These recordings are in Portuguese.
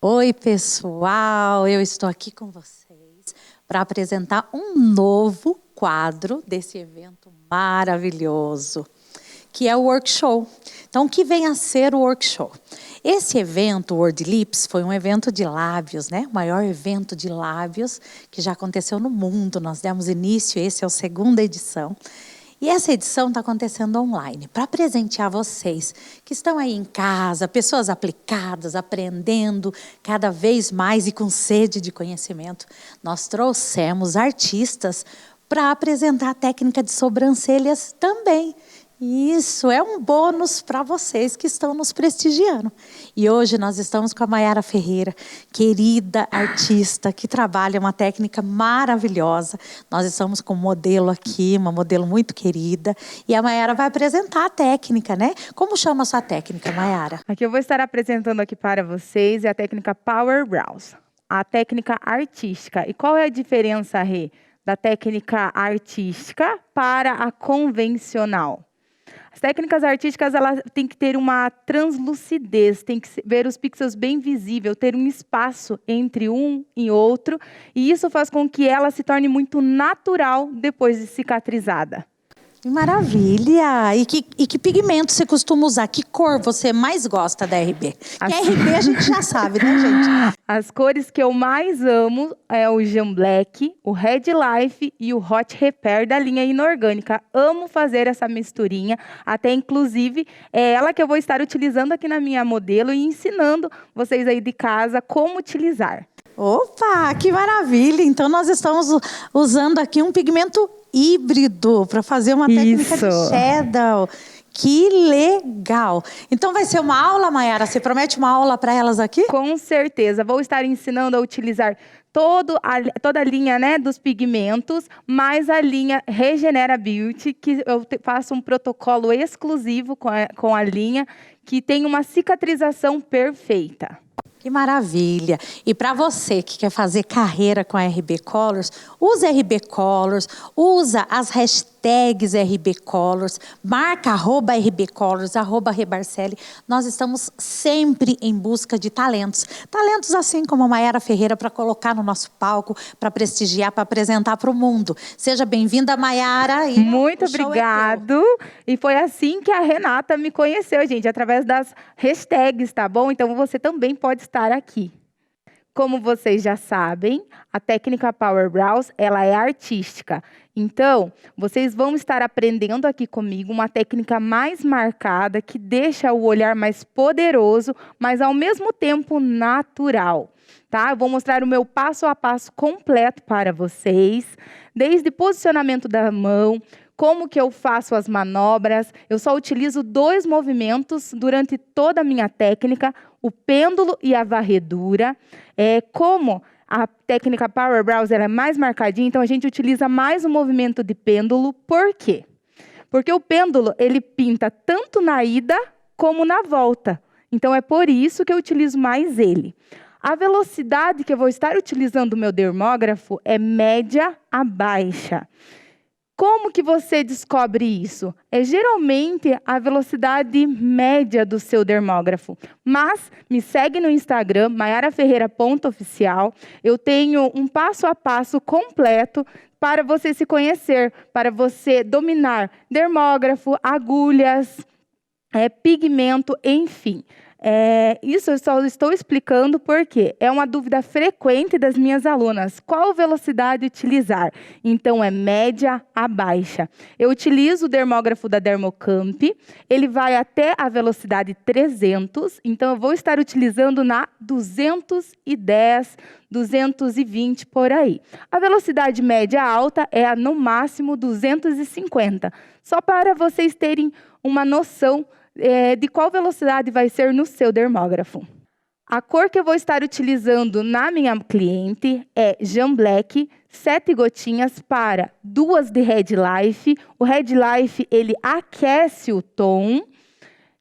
Oi, pessoal, eu estou aqui com vocês para apresentar um novo quadro desse evento maravilhoso, que é o Workshow. Então, o que vem a ser o Workshow? Esse evento, o Word Lips, foi um evento de lábios, né? O maior evento de lábios que já aconteceu no mundo. Nós demos início, esse é a segunda edição. E essa edição está acontecendo online, para presentear vocês que estão aí em casa, pessoas aplicadas, aprendendo cada vez mais e com sede de conhecimento. Nós trouxemos artistas para apresentar a técnica de sobrancelhas também. Isso é um bônus para vocês que estão nos prestigiando. E hoje nós estamos com a Mayara Ferreira, querida artista, que trabalha uma técnica maravilhosa. Nós estamos com um modelo aqui, uma modelo muito querida. E a Mayara vai apresentar a técnica, né? Como chama a sua técnica, Mayara? Aqui eu vou estar apresentando aqui para vocês a técnica Power Brows, a técnica artística. E qual é a diferença, Rê, da técnica artística para a convencional? As técnicas artísticas, elas têm que ter uma translucidez, tem que ver os pixels bem visível, ter um espaço entre um e outro, e isso faz com que ela se torne muito natural depois de cicatrizada. Que maravilha! E que pigmento você costuma usar? Que cor você mais gosta da RB? Que RB a gente já sabe, né, gente? As cores que eu mais amo é o Jam Black, o Red Life e o Hot Repair da linha Inorgânica. Amo fazer essa misturinha, até inclusive é ela que eu vou estar utilizando aqui na minha modelo e ensinando vocês aí de casa como utilizar. Opa, que maravilha! Então nós estamos usando aqui um pigmento híbrido para fazer uma técnica de shadow. Que legal! Então vai ser uma aula, Mayara? Você promete uma aula para elas aqui? Com certeza. Vou estar ensinando a utilizar toda a linha, né, dos pigmentos, mais a linha Regenera Beauty, que eu faço um protocolo exclusivo com a linha, que tem uma cicatrização perfeita. Que maravilha! E para você que quer fazer carreira com a RB Colors, usa RB Colors, usa as hashtags RB Colors, marca @RB Colors, @Rebarcelli. Nós estamos sempre em busca de talentos. Talentos assim como a Mayara Ferreira para colocar no nosso palco, para prestigiar, para apresentar para o mundo. Seja bem-vinda, Mayara. Muito obrigado. E foi assim que a Renata me conheceu, gente, através das hashtags, tá bom? Então você também pode estar aqui. Como vocês já sabem, a técnica Power Brows, ela é artística. Então, vocês vão estar aprendendo aqui comigo uma técnica mais marcada, que deixa o olhar mais poderoso, mas ao mesmo tempo natural. Tá? Eu vou mostrar o meu passo a passo completo para vocês, desde posicionamento da mão, como que eu faço as manobras. Eu só utilizo 2 movimentos durante toda a minha técnica, o pêndulo e a varredura. Como a técnica Power Brows ela é mais marcadinha, então a gente utiliza mais o movimento de pêndulo. Por quê? Porque o pêndulo ele pinta tanto na ida como na volta. Então é por isso que eu utilizo mais ele. A velocidade que eu vou estar utilizando o meu dermógrafo é média a baixa. Como que você descobre isso? É geralmente a velocidade média do seu dermógrafo. Mas me segue no Instagram, mayaraferreira.oficial. Eu tenho um passo a passo completo para você se conhecer, para você dominar dermógrafo, agulhas, pigmento, enfim. Isso eu só estou explicando porque é uma dúvida frequente das minhas alunas. Qual velocidade utilizar? Então, é média a baixa. Eu utilizo o dermógrafo da Dermocamp. Ele vai até a velocidade 300. Então, eu vou estar utilizando na 210, 220, por aí. A velocidade média alta é no máximo 250. Só para vocês terem uma noção de qual velocidade vai ser no seu dermógrafo. A cor que eu vou estar utilizando na minha cliente é Jam Black, 7 gotinhas para 2 de Red Life. O Red Life, ele aquece o tom.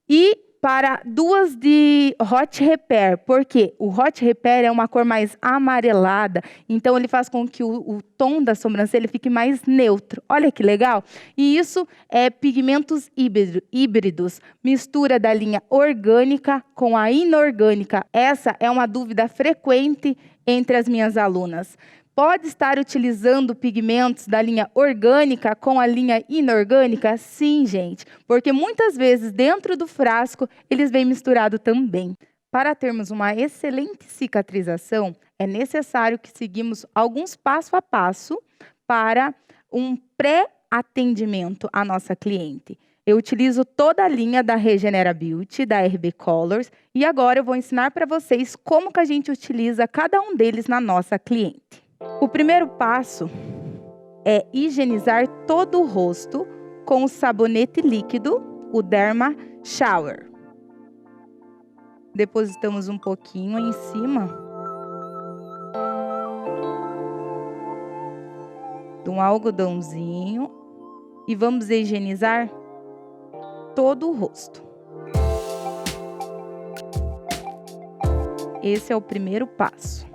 E para 2 de Hot Repair, porque o Hot Repair é uma cor mais amarelada, então ele faz com que o tom da sobrancelha fique mais neutro. Olha que legal! E isso é pigmentos híbridos, mistura da linha orgânica com a inorgânica. Essa é uma dúvida frequente entre as minhas alunas. Pode estar utilizando pigmentos da linha orgânica com a linha inorgânica? Sim, gente, porque muitas vezes dentro do frasco eles vêm misturados também. Para termos uma excelente cicatrização, é necessário que seguimos alguns passo a passo para um pré-atendimento à nossa cliente. Eu utilizo toda a linha da Regenera Beauty, da RB Colors, e agora eu vou ensinar para vocês como que a gente utiliza cada um deles na nossa cliente. O primeiro passo é higienizar todo o rosto com o sabonete líquido, o Derma Shower. Depositamos um pouquinho em cima de um algodãozinho e vamos higienizar todo o rosto. Esse é o primeiro passo.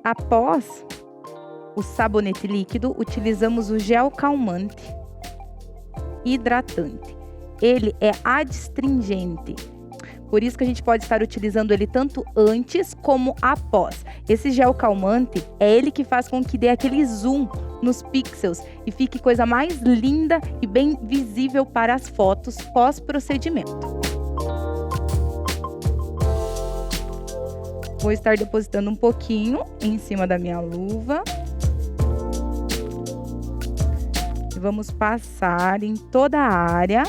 Após o sabonete líquido, utilizamos o gel calmante hidratante. Ele é adstringente, por isso que a gente pode estar utilizando ele tanto antes como após. Esse gel calmante é ele que faz com que dê aquele zoom nos pixels e fique coisa mais linda e bem visível para as fotos pós-procedimento. Vou estar depositando um pouquinho em cima da minha luva. E vamos passar em toda a área.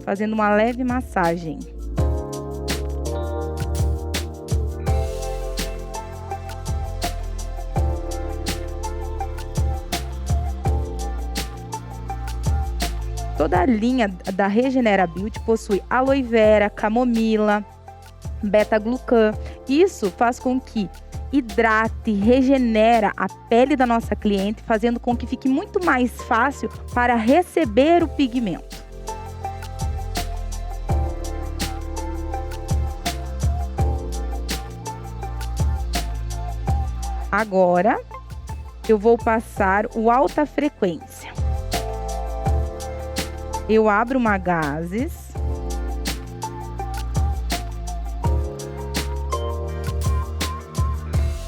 Fazendo uma leve massagem. Toda a linha da Regenera Beauty possui aloe vera, camomila, beta-glucan. Isso faz com que hidrate, regenera a pele da nossa cliente, fazendo com que fique muito mais fácil para receber o pigmento. Agora, eu vou passar o alta frequência. Eu abro uma gases.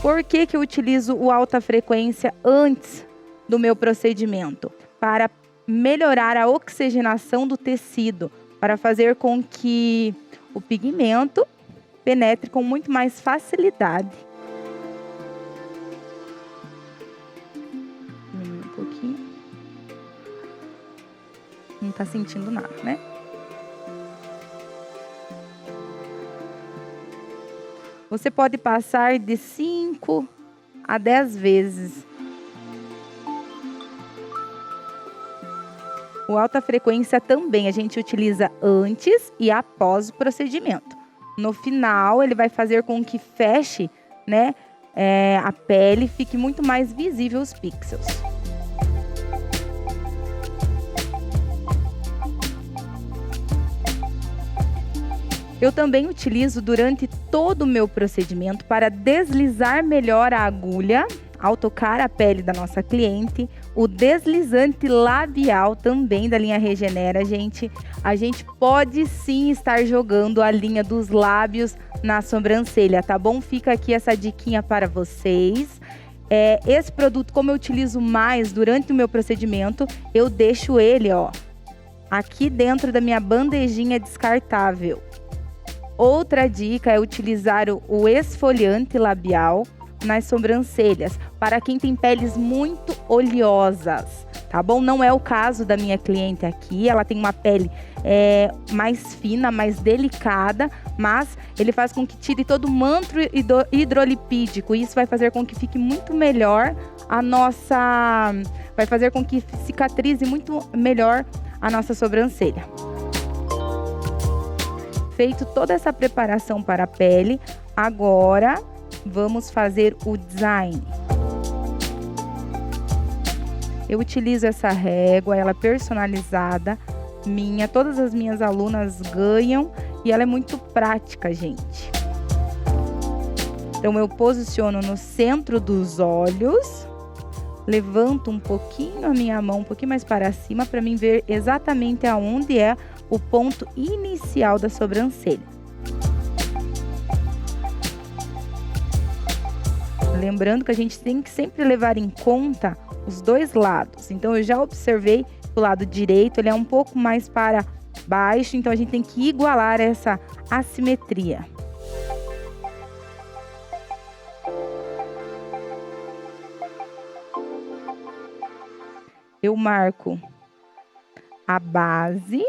Por que eu utilizo o alta frequência antes do meu procedimento? Para melhorar a oxigenação do tecido, para fazer com que o pigmento penetre com muito mais facilidade. Um pouquinho. Não tá sentindo nada, né? Você pode passar de 5 a 10 vezes. O alta frequência também a gente utiliza antes e após o procedimento. No final, ele vai fazer com que feche, né, a pele, fique muito mais visível os pixels. Eu também utilizo durante todo o meu procedimento para deslizar melhor a agulha, ao tocar a pele da nossa cliente, o deslizante labial também da linha Regenera, gente. A gente pode sim estar jogando a linha dos lábios na sobrancelha, tá bom? Fica aqui essa diquinha para vocês. Esse produto, como eu utilizo mais durante o meu procedimento, eu deixo ele, ó, aqui dentro da minha bandejinha descartável. Outra dica é utilizar o esfoliante labial nas sobrancelhas, para quem tem peles muito oleosas, tá bom? Não é o caso da minha cliente aqui, ela tem uma pele mais fina, mais delicada, mas ele faz com que tire todo o manto hidrolipídico, e isso vai fazer com que fique muito melhor vai fazer com que cicatrize muito melhor a nossa sobrancelha. Feito toda essa preparação para a pele, agora vamos fazer o design. Eu utilizo essa régua, ela é personalizada, minha, todas as minhas alunas ganham e ela é muito prática, gente. Então eu posiciono no centro dos olhos, levanto um pouquinho a minha mão, um pouquinho mais para cima, para mim ver exatamente aonde é o ponto inicial da sobrancelha. Lembrando que a gente tem que sempre levar em conta os dois lados. Então eu já observei que o lado direito ele é um pouco mais para baixo, então a gente tem que igualar essa assimetria. Eu marco a base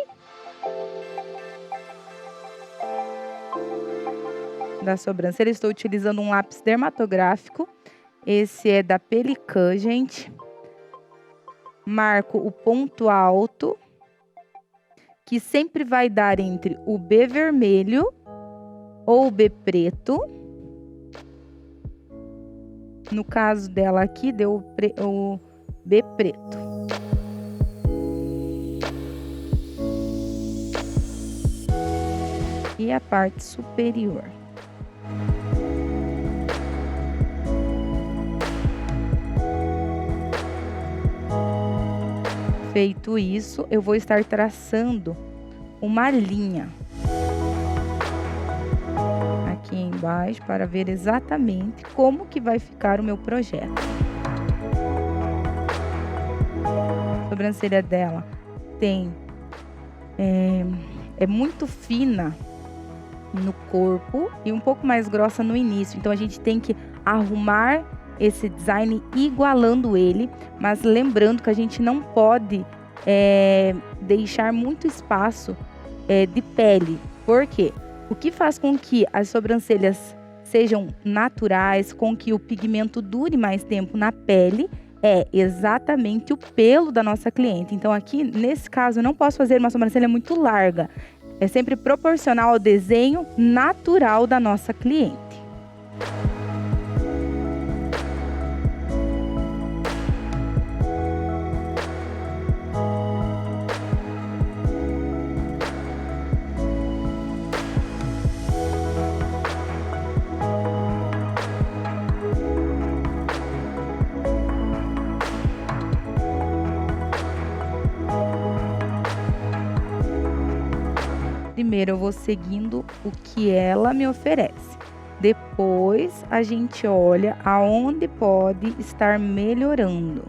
da sobrancelha. Estou utilizando um lápis dermatográfico. Esse é da Pelican, gente. Marco o ponto alto, que sempre vai dar entre o B vermelho ou o B preto. No caso dela aqui, deu o B preto. E a parte superior. Feito isso, eu vou estar traçando uma linha aqui embaixo para ver exatamente como que vai ficar o meu projeto. A sobrancelha dela é muito fina no corpo e um pouco mais grossa no início. Então a gente tem que arrumar esse design igualando ele, mas lembrando que a gente não pode deixar muito espaço de pele. Por quê? O que faz com que as sobrancelhas sejam naturais, com que o pigmento dure mais tempo na pele, é exatamente o pelo da nossa cliente. Então aqui, nesse caso, eu não posso fazer uma sobrancelha muito larga. É sempre proporcional ao desenho natural da nossa cliente. Primeiro eu vou seguindo o que ela me oferece. Depois a gente olha aonde pode estar melhorando.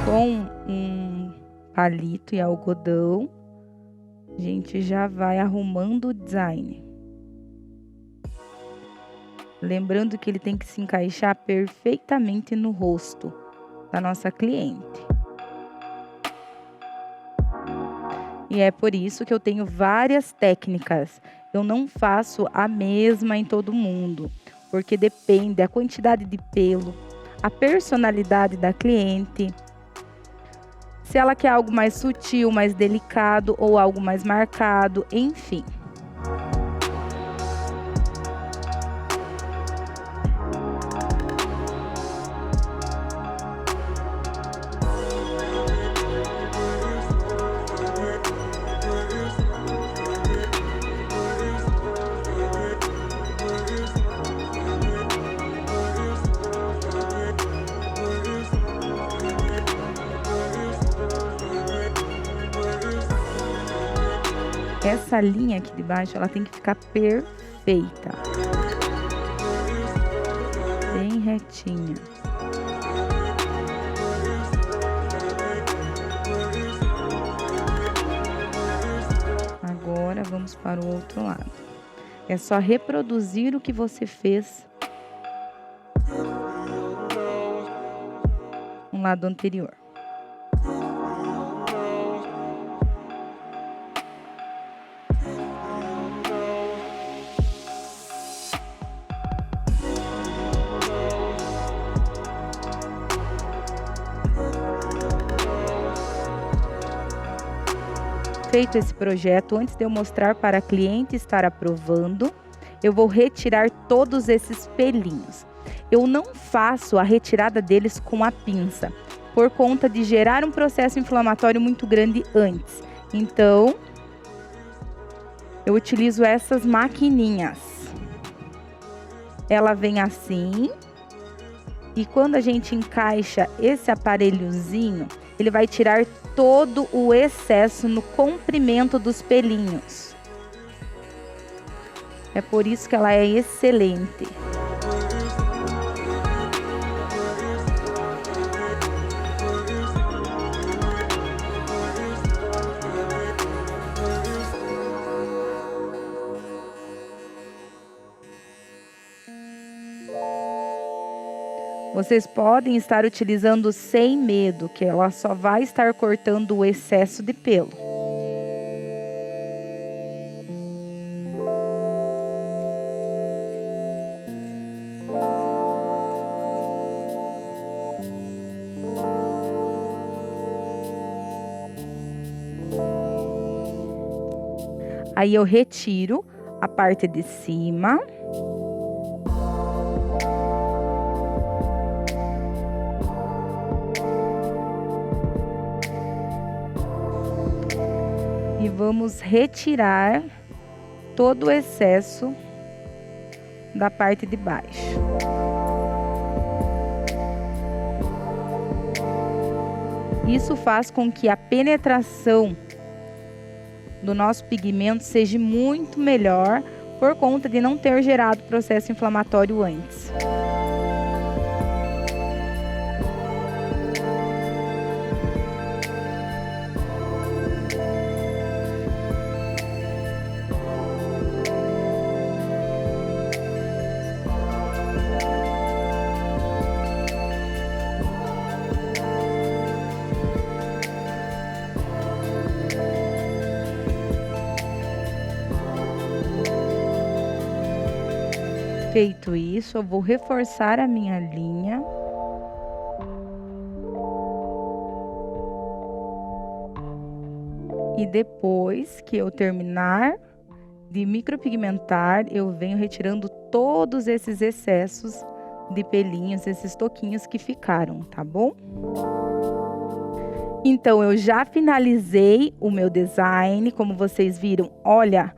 Com um palito e algodão, a gente já vai arrumando o design. Lembrando que ele tem que se encaixar perfeitamente no rosto da nossa cliente. E é por isso que eu tenho várias técnicas. Eu não faço a mesma em todo mundo, porque depende da quantidade de pelo, a personalidade da cliente, se ela quer algo mais sutil, mais delicado ou algo mais marcado, enfim. Essa linha aqui de baixo, ela tem que ficar perfeita. Bem retinha. Agora vamos para o outro lado. É só reproduzir o que você fez no lado anterior. feito esse projeto, antes de eu mostrar para a cliente estar aprovando, eu vou retirar todos esses pelinhos. Eu não faço a retirada deles com a pinça, por conta de gerar um processo inflamatório muito grande antes. Então, eu utilizo essas maquininhas. Ela vem assim, e quando a gente encaixa esse aparelhozinho, ele vai tirar todo o excesso no comprimento dos pelinhos. É por isso que ela é excelente. Vocês podem estar utilizando sem medo, que ela só vai estar cortando o excesso de pelo. Aí eu retiro a parte de cima. E vamos retirar todo o excesso da parte de baixo. Isso faz com que a penetração do nosso pigmento seja muito melhor por conta de não ter gerado processo inflamatório antes. Feito isso, eu vou reforçar a minha linha. E depois que eu terminar de micropigmentar, eu venho retirando todos esses excessos de pelinhos, esses toquinhos que ficaram, tá bom? Então, eu já finalizei o meu design, como vocês viram, olha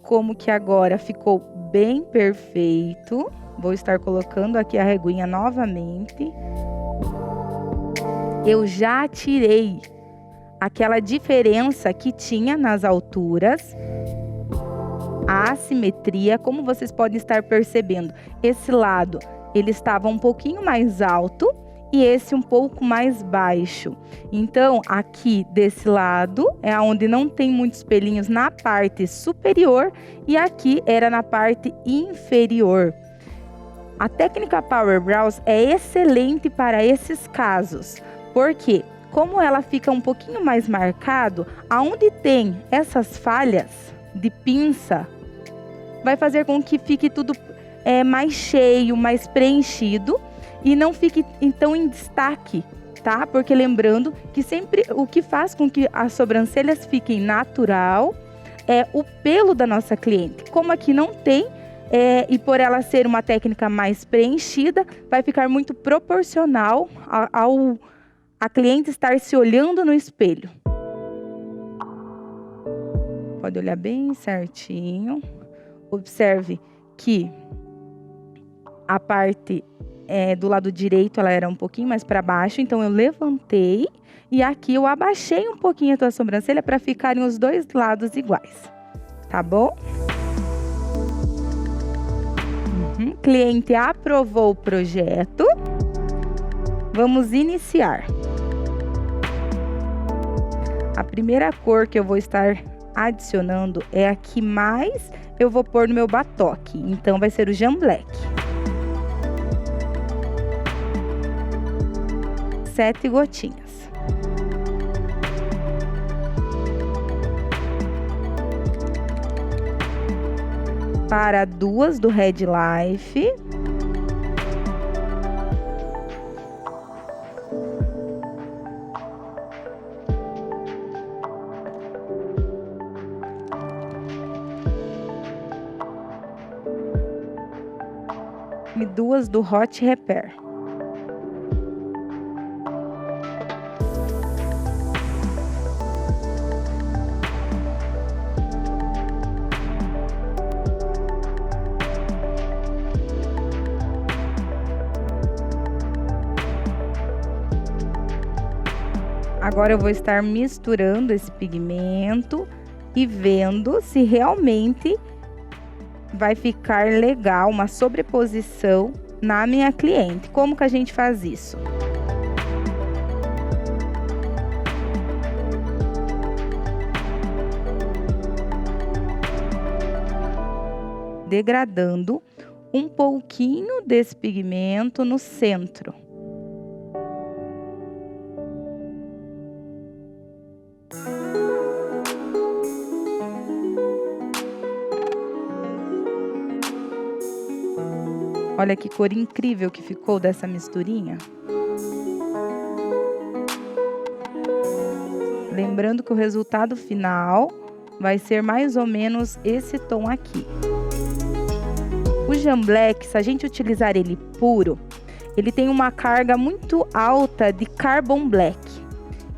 como que agora ficou bem perfeito. Vou estar colocando aqui a reguinha novamente. Eu já tirei aquela diferença que tinha nas alturas, a assimetria, como vocês podem estar percebendo. Esse lado, ele estava um pouquinho mais alto e esse um pouco mais baixo. Então, aqui desse lado é onde não tem muitos pelinhos na parte superior e aqui era na parte inferior. A técnica Power Brows é excelente para esses casos, porque como ela fica um pouquinho mais marcado, aonde tem essas falhas de pinça, vai fazer com que fique tudo mais cheio, mais preenchido e não fique então em destaque, tá? Porque lembrando que sempre o que faz com que as sobrancelhas fiquem natural é o pelo da nossa cliente. Como aqui não tem, e por ela ser uma técnica mais preenchida, vai ficar muito proporcional a cliente estar se olhando no espelho. Pode olhar bem certinho. Observe que a parte do lado direito ela era um pouquinho mais para baixo, então eu levantei e aqui eu abaixei um pouquinho a tua sobrancelha para ficarem os dois lados iguais, tá bom? Cliente aprovou o projeto. Vamos iniciar. A primeira cor que eu vou estar adicionando é a que mais eu vou pôr no meu batoque, então vai ser o Jam Black. 7 gotinhas. Para 2 do Red Life. 2 do Hot Repair. Agora eu vou estar misturando esse pigmento e vendo se realmente vai ficar legal, uma sobreposição na minha cliente. Como que a gente faz isso? Degradando um pouquinho desse pigmento no centro. Olha que cor incrível que ficou dessa misturinha. Lembrando que o resultado final vai ser mais ou menos esse tom aqui. O Jamblek, se a gente utilizar ele puro, ele tem uma carga muito alta de Carbon Black.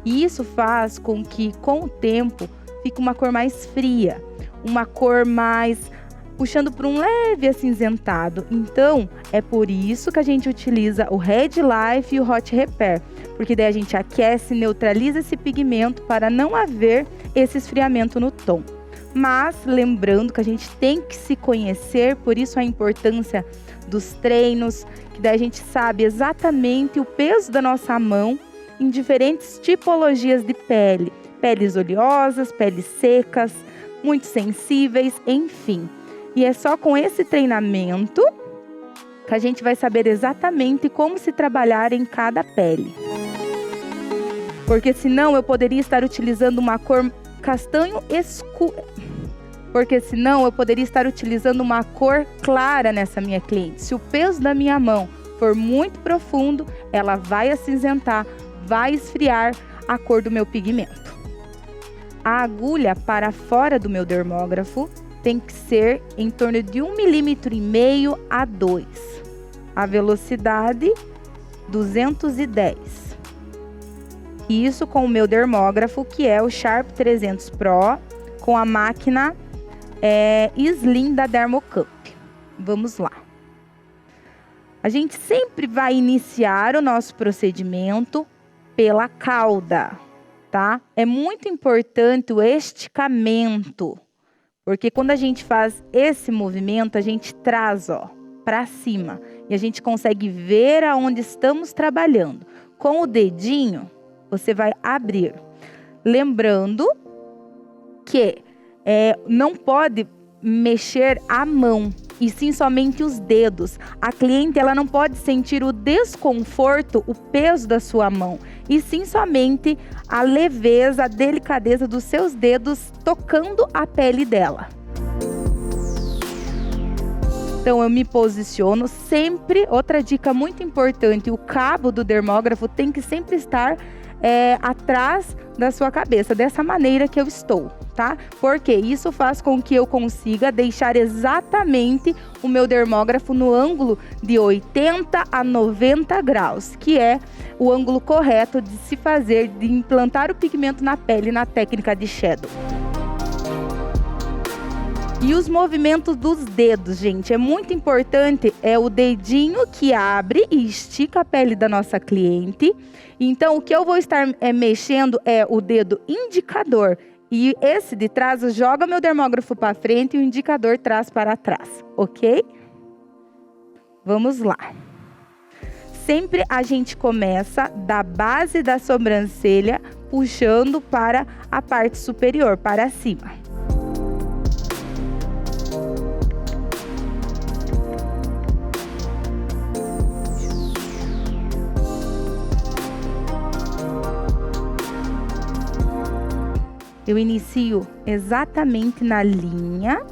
E isso faz com que, com o tempo, fique uma cor mais fria, uma cor mais puxando para um leve acinzentado. Então, é por isso que a gente utiliza o Red Life e o Hot Repair, porque daí a gente aquece e neutraliza esse pigmento para não haver esse esfriamento no tom. Mas, lembrando que a gente tem que se conhecer, por isso a importância dos treinos, que daí a gente sabe exatamente o peso da nossa mão em diferentes tipologias de pele. Peles oleosas, peles secas, muito sensíveis, enfim. E é só com esse treinamento que a gente vai saber exatamente como se trabalhar em cada pele. Porque senão eu poderia estar utilizando uma cor castanho escuro. Porque senão eu poderia estar utilizando uma cor clara nessa minha cliente. Se o peso da minha mão for muito profundo, ela vai acinzentar, vai esfriar a cor do meu pigmento. A agulha para fora do meu dermógrafo tem que ser em torno de 1,5 mm a 2. A velocidade 210. Isso com o meu dermógrafo, que é o Sharp 300 Pro, com a máquina Slim da Dermocamp. Vamos lá. A gente sempre vai iniciar o nosso procedimento pela cauda, tá? É muito importante o esticamento. Porque quando a gente faz esse movimento, a gente traz, ó, para cima. E a gente consegue ver aonde estamos trabalhando. Com o dedinho, você vai abrir. Lembrando que não pode mexer a mão, e sim somente os dedos. A cliente, ela não pode sentir o desconforto, o peso da sua mão, e sim somente a leveza, a delicadeza dos seus dedos tocando a pele dela. Então eu me posiciono sempre. Outra dica muito importante: o cabo do dermógrafo tem que sempre estar atrás da sua cabeça, dessa maneira que eu estou, tá? Porque isso faz com que eu consiga deixar exatamente o meu dermógrafo no ângulo de 80 a 90 graus, que é o ângulo correto de se fazer, de implantar o pigmento na pele na técnica de shadow. E os movimentos dos dedos, gente, é muito importante. É o dedinho que abre e estica a pele da nossa cliente. Então, o que eu vou estar mexendo é o dedo indicador. E esse de trás joga meu dermógrafo para frente e o indicador traz para trás, ok? Vamos lá. Sempre a gente começa da base da sobrancelha, puxando para a parte superior, para cima. Eu inicio exatamente na linha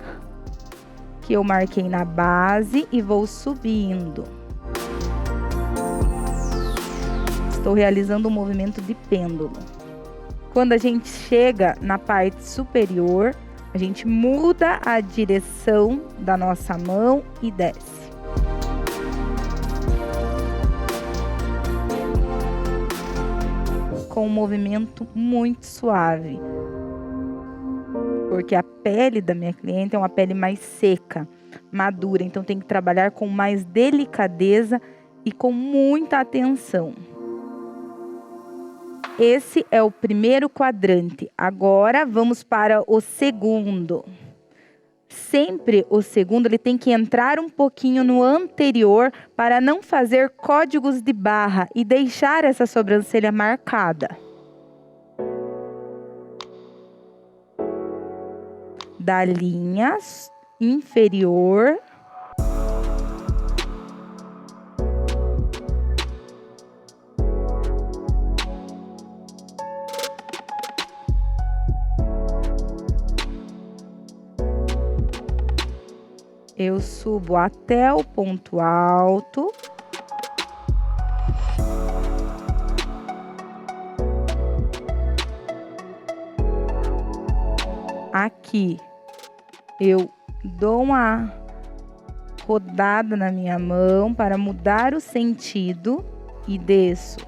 que eu marquei na base e vou subindo. Estou realizando um movimento de pêndulo. Quando a gente chega na parte superior, a gente muda a direção da nossa mão e desce. com um movimento muito suave. Porque a pele da minha cliente é uma pele mais seca, madura. Então tem que trabalhar com mais delicadeza e com muita atenção. Esse é o primeiro quadrante. Agora vamos para o segundo. Sempre o segundo ele tem que entrar um pouquinho no anterior para não fazer códigos de barra e deixar essa sobrancelha marcada. Da linha inferior eu subo até o ponto alto. Aqui eu dou uma rodada na minha mão para mudar o sentido e desço.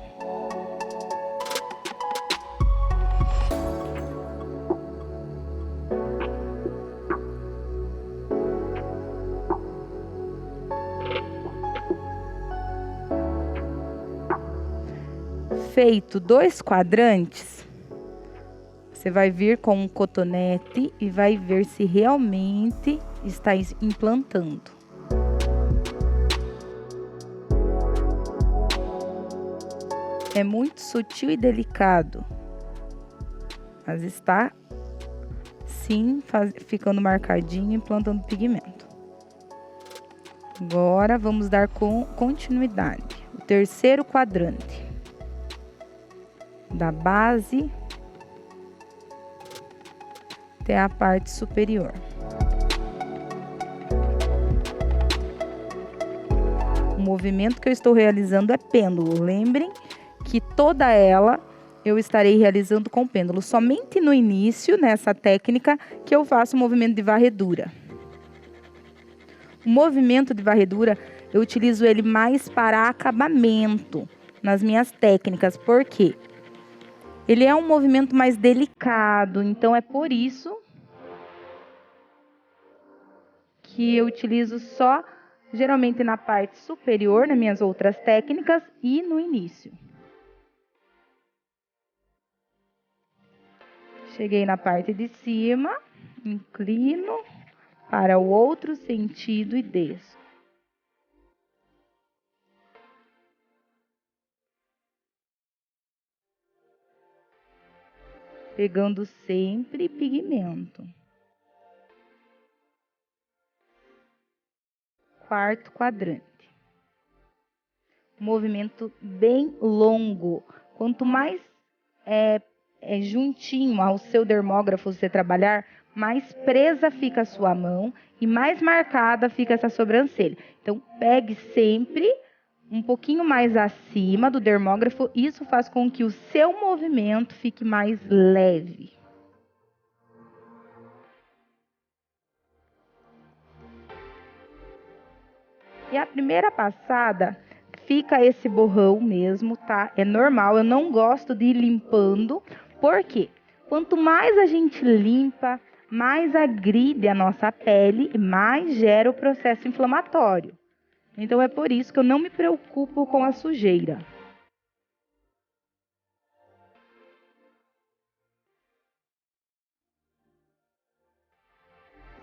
Feito 2 quadrantes, você vai vir com um cotonete e vai ver se realmente está implantando. É muito sutil e delicado, mas está sim ficando marcadinho, implantando pigmento. Agora vamos dar continuidade. O terceiro quadrante. Da base até a parte superior. O movimento que eu estou realizando é pêndulo. Lembrem que toda ela eu estarei realizando com pêndulo. Somente no início, nessa técnica, que eu faço o movimento de varredura. O movimento de varredura, eu utilizo ele mais para acabamento nas minhas técnicas. Por quê? Ele é um movimento mais delicado, então é por isso que eu utilizo só, geralmente na parte superior, nas minhas outras técnicas, e no início. Cheguei na parte de cima, inclino para o outro sentido e desço. Pegando sempre pigmento. Quarto quadrante. Movimento bem longo. Quanto mais juntinho ao seu dermógrafo você trabalhar, mais presa fica a sua mão e mais marcada fica essa sobrancelha. Então, pegue sempre um pouquinho mais acima do dermógrafo. Isso faz com que o seu movimento fique mais leve. E a primeira passada fica esse borrão mesmo, tá? É normal, eu não gosto de ir limpando. Por quê? Quanto mais a gente limpa, mais agride a nossa pele e mais gera o processo inflamatório. Então é por isso que eu não me preocupo com a sujeira.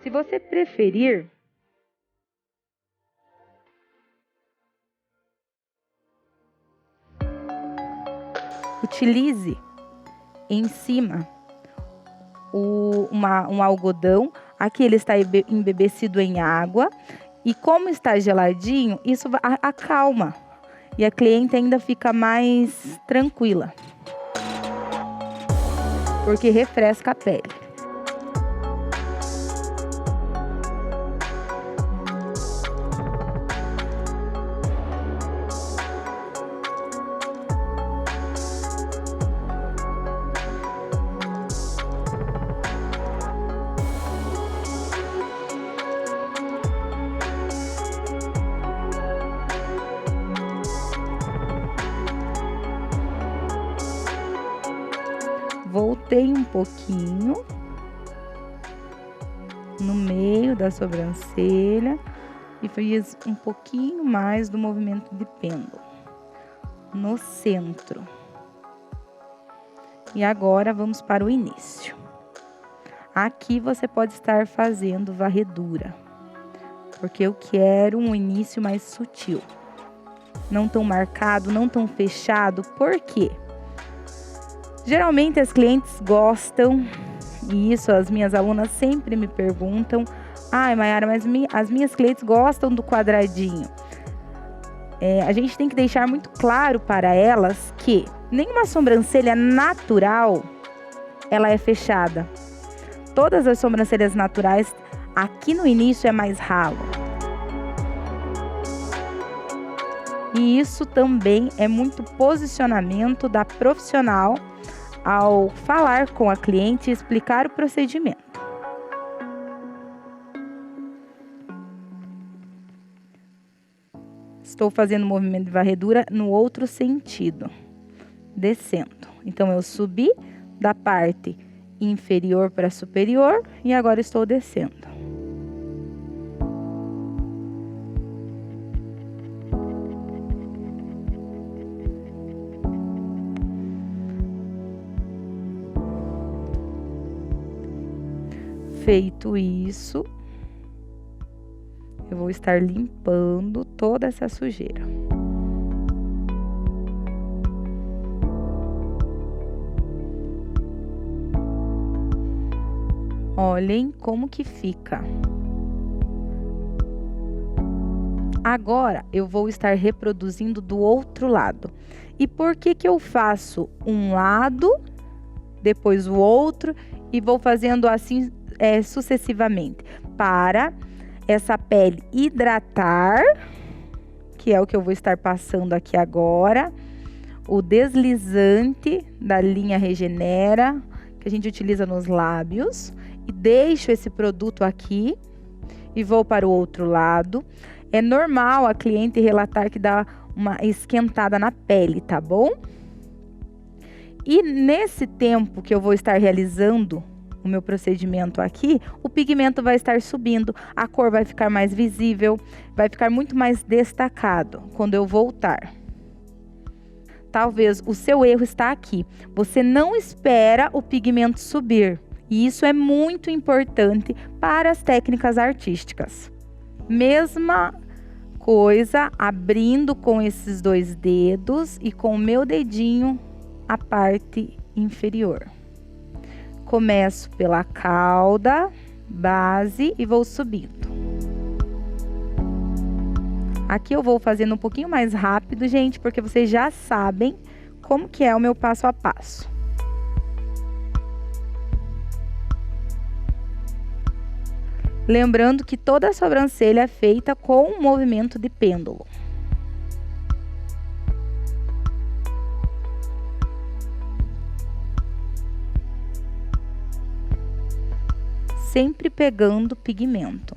Se você preferir, utilize em cima um algodão. Aqui ele está embebecido em água. E como está geladinho, isso acalma. E a cliente ainda fica mais tranquila. Porque refresca a pele. voltei um pouquinho no meio da sobrancelha e fiz um pouquinho mais do movimento de pêndulo no centro. E agora vamos para o início. Aqui você pode estar fazendo varredura, porque eu quero um início mais sutil. Não tão marcado, não tão fechado. Por quê? Geralmente as clientes gostam, e isso as minhas alunas sempre me perguntam: ai, Mayara, mas as minhas clientes gostam do quadradinho. A gente tem que deixar muito claro para elas que nenhuma sobrancelha natural, ela é fechada. Todas as sobrancelhas naturais, aqui no início é mais ralo. E isso também é muito posicionamento da profissional ao falar com a cliente e explicar o procedimento. Estou fazendo o movimento de varredura no outro sentido, descendo. Então, eu subi da parte inferior para superior e agora estou descendo. Feito isso, eu vou estar limpando toda essa sujeira. Olhem como que fica. Agora eu vou estar reproduzindo do outro lado. E por que que eu faço um lado, depois o outro e vou fazendo assim sucessivamente? Para essa pele hidratar, que é o que eu vou estar passando aqui agora, o deslizante da linha Regenera, que a gente utiliza nos lábios, e deixo esse produto aqui e vou para o outro lado. É normal a cliente relatar que dá uma esquentada na pele, tá bom? E nesse tempo que eu vou estar realizando o meu procedimento aqui, o pigmento vai estar subindo, a cor vai ficar mais visível, vai ficar muito mais destacado quando eu voltar. Talvez o seu erro está aqui. Você não espera o pigmento subir. E isso é muito importante para as técnicas artísticas. Mesma coisa, abrindo com esses dois dedos e com o meu dedinho a parte inferior. Começo pela cauda, base e vou subindo. Aqui eu vou fazendo um pouquinho mais rápido, gente, porque vocês já sabem como que é o meu passo a passo. Lembrando que toda a sobrancelha é feita com um movimento de pêndulo. Sempre pegando pigmento.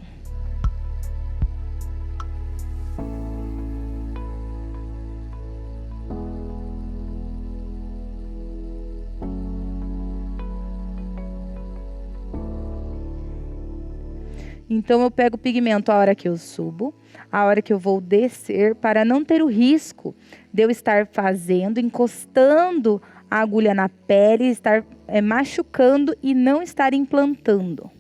Então, eu pego o pigmento a hora que eu subo, a hora que eu vou descer, para não ter o risco de eu estar fazendo, encostando a agulha na pele, estar machucando e não estar implantando.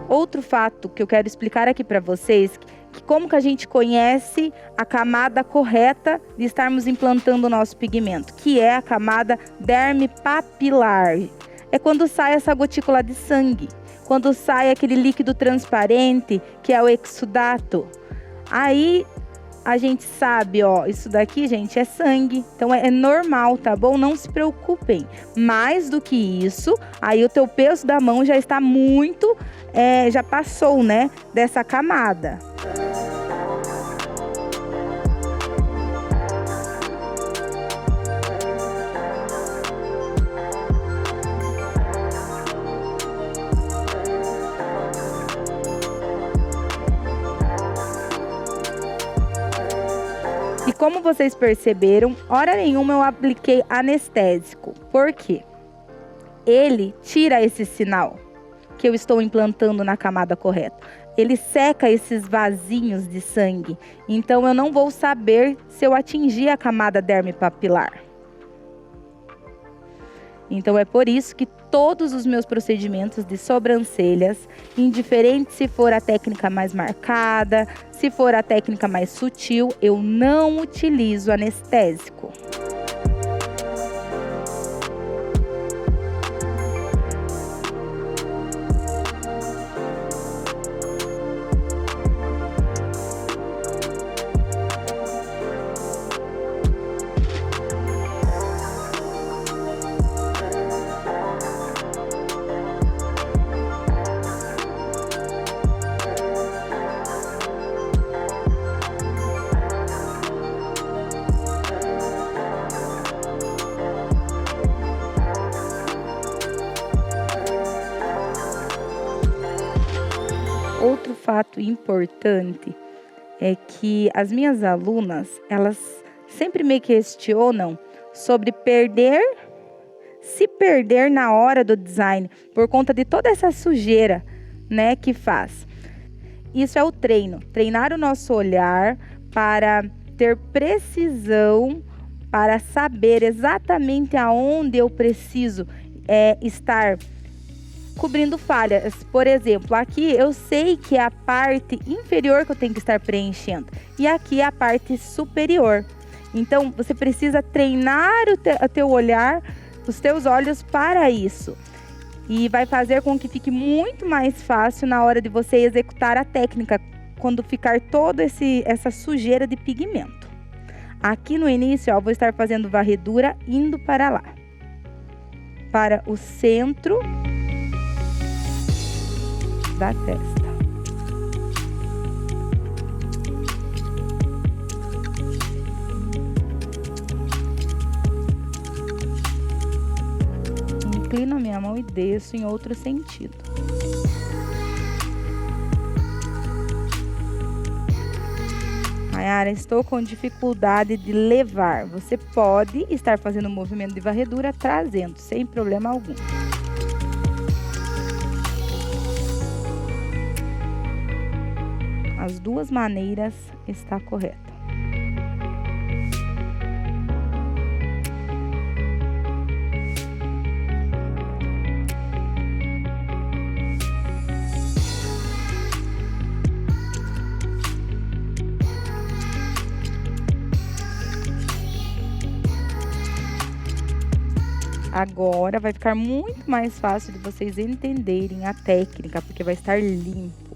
Outro fato que eu quero explicar aqui para vocês, que como que a gente conhece a camada correta de estarmos implantando o nosso pigmento, que é a camada derme papilar. É quando sai essa gotícula de sangue, quando sai aquele líquido transparente, que é o exudato. Aí a gente sabe, ó, isso daqui, gente, é sangue. Então é normal, tá bom? Não se preocupem. Mais do que isso, aí o teu peso da mão já está muito, já passou, né, dessa camada. como vocês perceberam, hora nenhuma eu apliquei anestésico. Por quê? Ele tira esse sinal que eu estou implantando na camada correta. Ele seca esses vasinhos de sangue. Então, eu não vou saber se eu atingi a camada derme papilar. Então, é por isso que todos os meus procedimentos de sobrancelhas, indiferente se for a técnica mais marcada, se for a técnica mais sutil, eu não utilizo anestésico. Outro fato importante é que as minhas alunas, elas sempre me questionam sobre se perder na hora do design, por conta de toda essa sujeira, né, que faz. Isso é o treino, treinar o nosso olhar para ter precisão, para saber exatamente aonde eu preciso estar cobrindo falhas. Por exemplo, aqui eu sei que é a parte inferior que eu tenho que estar preenchendo e aqui é a parte superior. Então, você precisa treinar o teu olhar, os teus olhos para isso. E vai fazer com que fique muito mais fácil na hora de você executar a técnica, quando ficar toda essa sujeira de pigmento. Aqui no início, ó, eu vou estar fazendo varredura indo para lá, para o centro da testa. Inclino a minha mão e desço em outro sentido. Mayara, estou com dificuldade de levar. Você pode estar fazendo o movimento de varredura trazendo, sem problema algum. As duas maneiras está correta. Agora vai ficar muito mais fácil de vocês entenderem a técnica, porque vai estar limpo.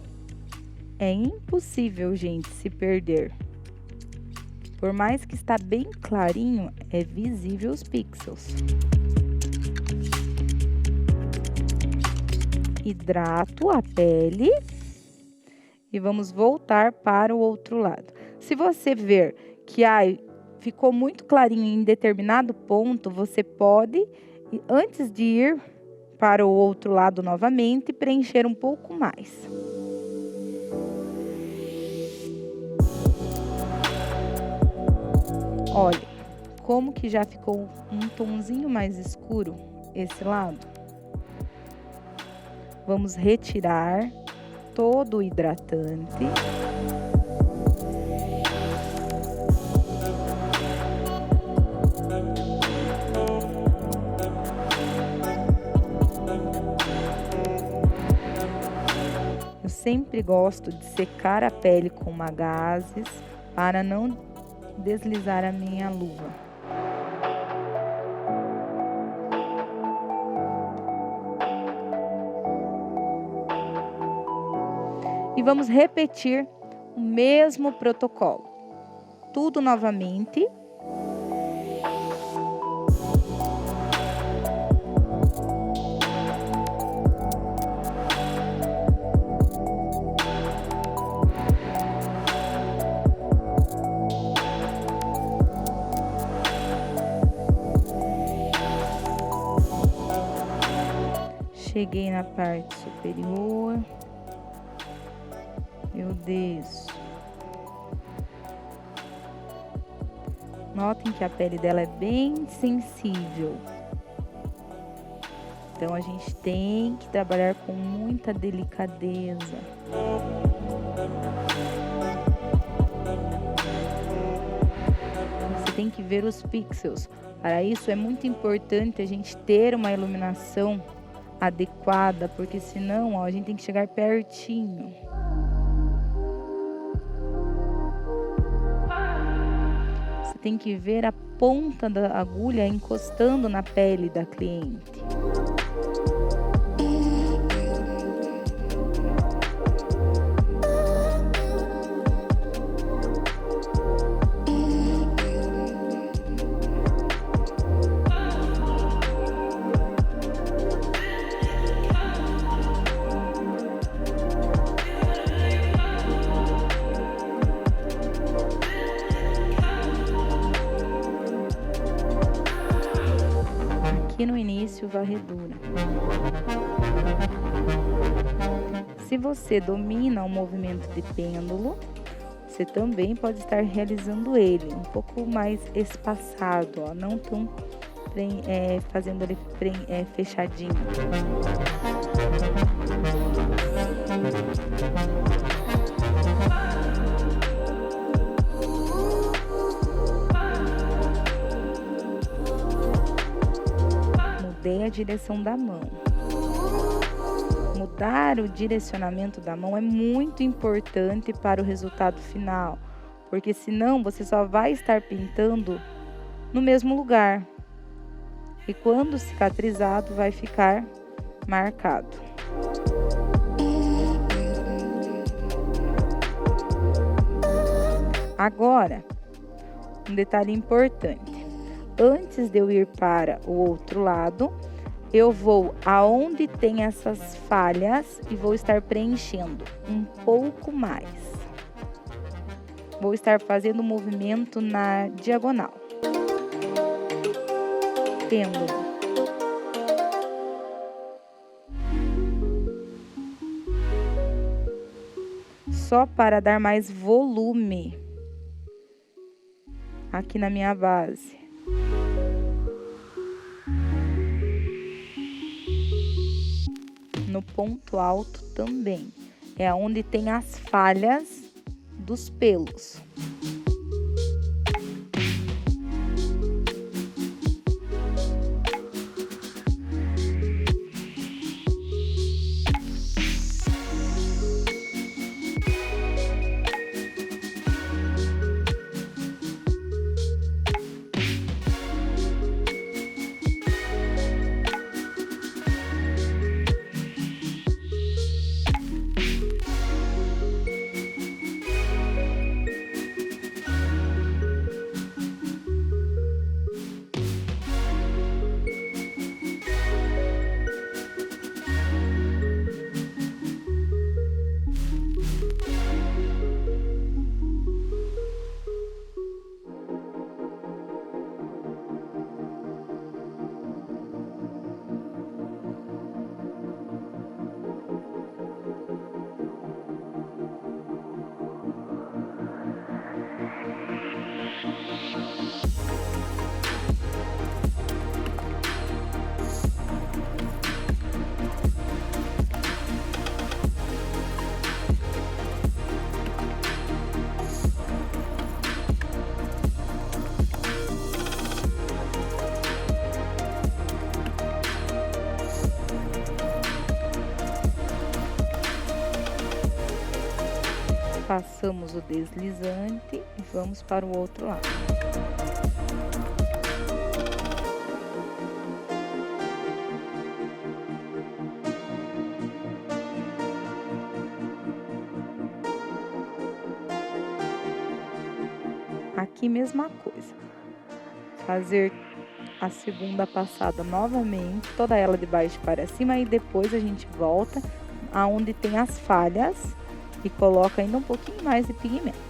É impossível, gente, se perder. Por mais que está bem clarinho, é visível os pixels. Hidrato a pele e vamos voltar para o outro lado. Se você ver que ficou muito clarinho em determinado ponto, você pode, antes de ir para o outro lado novamente, preencher um pouco mais. Olha, como que já ficou um tonzinho mais escuro esse lado. Vamos retirar todo o hidratante. Eu sempre gosto de secar a pele com gases para não deslizar a minha luva. E vamos repetir o mesmo protocolo. Tudo novamente. Cheguei na parte superior, eu desço Notem que a pele dela é bem sensível. Então, a gente tem que trabalhar com muita delicadeza. Você tem que ver os pixels. Para isso, é muito importante a gente ter uma iluminação adequada, porque senão, ó, a gente tem que chegar pertinho. Você tem que ver a ponta da agulha encostando na pele da cliente. Aqui no início, varredura. Se você domina o movimento de pêndulo, você também pode estar realizando ele um pouco mais espaçado, ó, não tão fazendo ele fechadinho. Mudei a direção da mão. Mudar o direcionamento da mão é muito importante para o resultado final, porque senão você só vai estar pintando no mesmo lugar. E quando cicatrizado, vai ficar marcado. Agora, um detalhe importante. Antes de eu ir para o outro lado, eu vou aonde tem essas falhas e vou estar preenchendo um pouco mais. Vou estar fazendo o movimento na diagonal. Pêndulo. Só para dar mais volume aqui na minha base. No ponto alto também. É onde tem as falhas dos pelos. Passamos o deslizante e vamos para o outro lado. Aqui mesma coisa. Fazer a segunda passada novamente, toda ela de baixo para cima, e depois a gente volta aonde tem as falhas e coloca ainda um pouquinho mais de pigmento.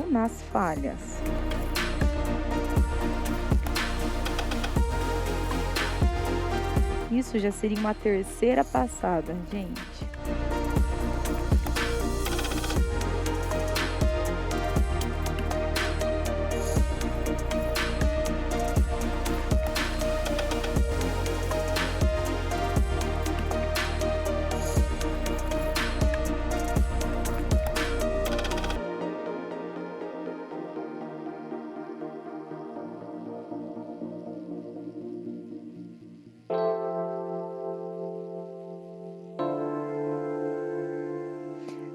nas falhas. Isso já seria uma terceira passada, gente.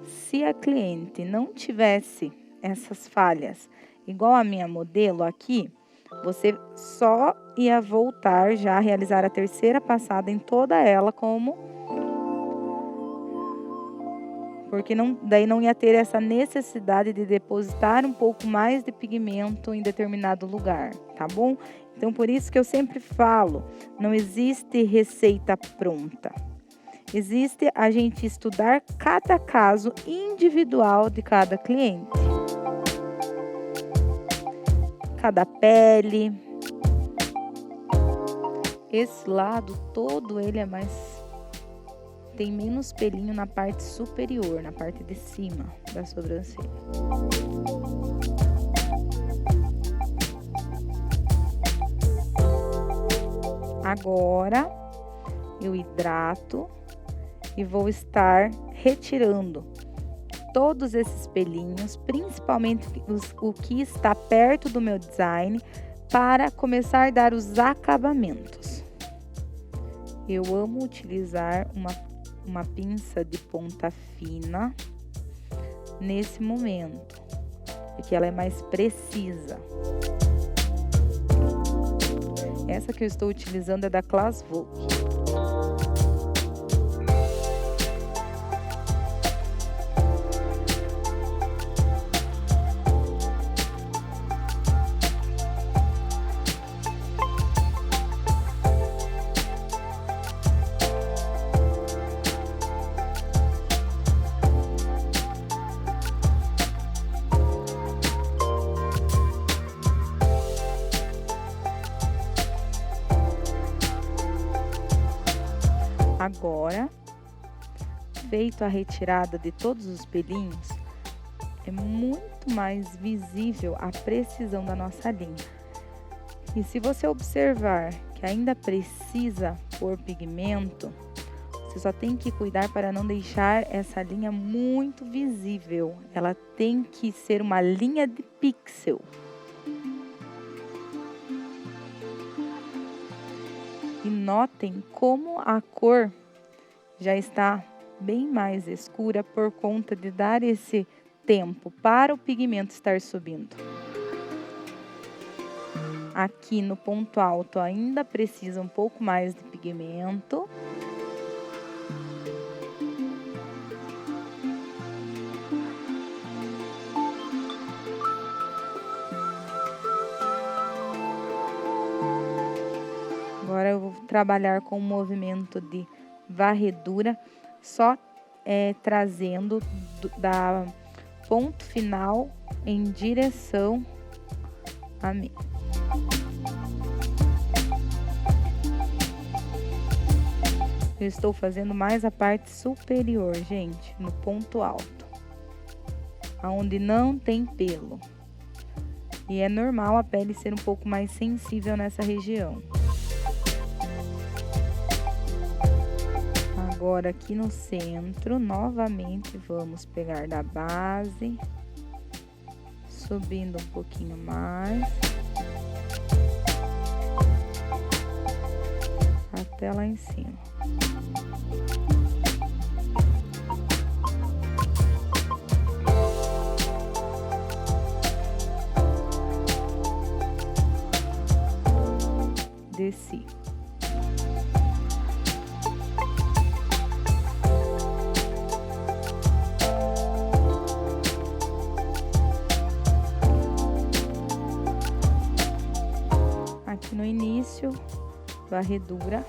Se a cliente não tivesse essas falhas, igual a minha modelo aqui, você só ia voltar já a realizar a terceira passada em toda ela porque daí não ia ter essa necessidade de depositar um pouco mais de pigmento em determinado lugar, tá bom? Então, por isso que eu sempre falo, não existe receita pronta. Existe a gente estudar cada caso individual de cada cliente. Cada pele. Esse lado todo ele é mais... tem menos pelinho na parte superior, na parte de cima da sobrancelha. Agora, eu hidrato e vou estar retirando todos esses pelinhos, principalmente o que está perto do meu design, para começar a dar os acabamentos. Eu amo utilizar uma pinça de ponta fina nesse momento, porque ela é mais precisa. Essa que eu estou utilizando é da Class Vogue. Agora, feito a retirada de todos os pelinhos, é muito mais visível a precisão da nossa linha. E se você observar que ainda precisa pôr pigmento, você só tem que cuidar para não deixar essa linha muito visível. Ela tem que ser uma linha de pixel. E notem como a cor já está bem mais escura por conta de dar esse tempo para o pigmento estar subindo. Aqui no ponto alto ainda precisa um pouco mais de pigmento. Agora eu vou trabalhar com um movimento de varredura, só trazendo da ponto final em direção a mim. Eu estou fazendo mais a parte superior, gente, no ponto alto, aonde não tem pelo. E é normal a pele ser um pouco mais sensível nessa região. Agora aqui no centro, novamente vamos pegar da base, subindo um pouquinho mais, até lá em cima. Desci. Aqui no início, varredura.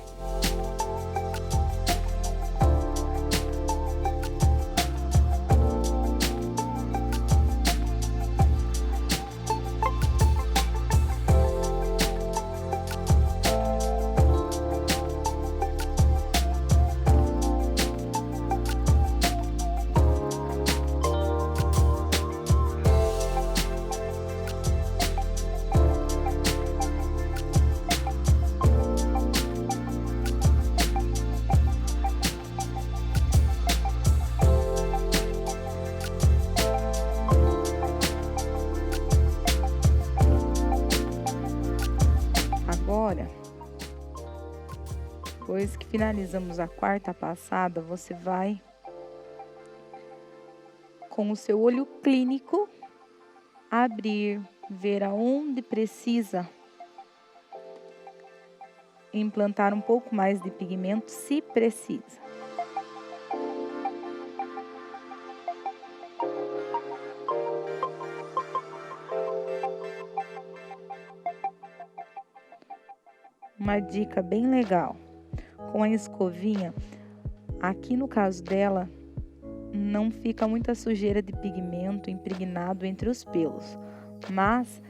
agora, depois que finalizamos a quarta passada, você vai, com o seu olho clínico, abrir, ver aonde precisa implantar um pouco mais de pigmento, se precisa. Uma dica bem legal, com a escovinha, aqui no caso dela, não fica muita sujeira de pigmento impregnado entre os pelos, mas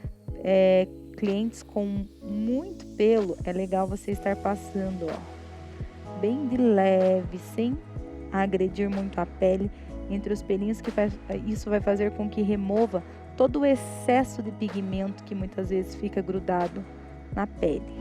clientes com muito pelo, é legal você estar passando, ó, bem de leve, sem agredir muito a pele entre os pelinhos, que isso vai fazer com que remova todo o excesso de pigmento que muitas vezes fica grudado na pele.